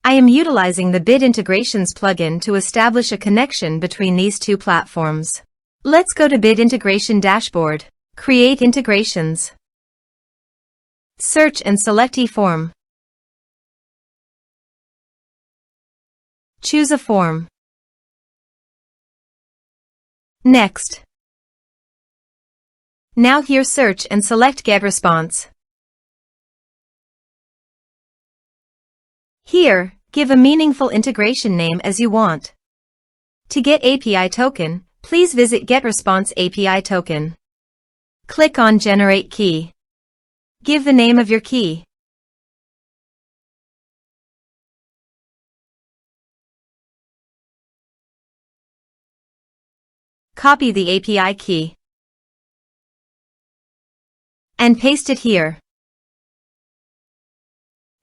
I am utilizing the Bid Integrations plugin to establish a connection between these two platforms. Let's go to Bid Integration Dashboard. Create integrations. Search and select eForm. Choose a form. Next. Now here search and select GetResponse. Here, give a meaningful integration name as you want. To get API token, please visit GetResponse API token. Click on Generate Key. Give the name of your key. Copy the API key and paste it here.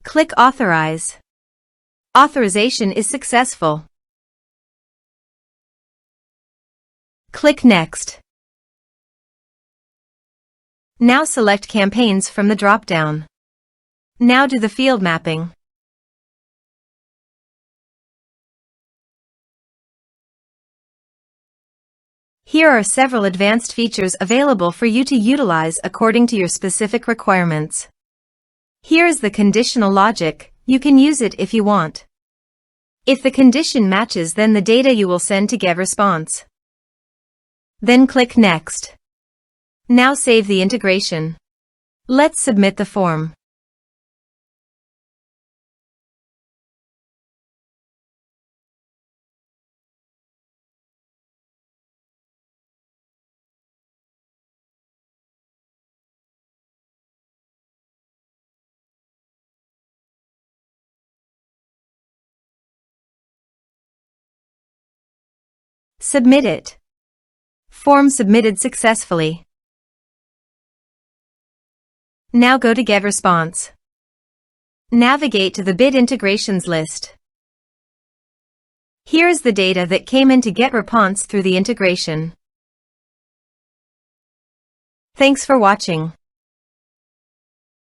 Click Authorize. Authorization is successful. Click Next. Now select Campaigns from the drop-down. Now do the field mapping. Here are several advanced features available for you to utilize according to your specific requirements. Here is the conditional logic. You can use it if you want. If the condition matches, then the data you will send to GetResponse. Then click Next. Now save the integration. Let's submit the form. Submit it. Form submitted successfully. Now go to GetResponse. Navigate to the Bid Integrations list. Here is the data that came into GetResponse through the integration. Thanks for watching.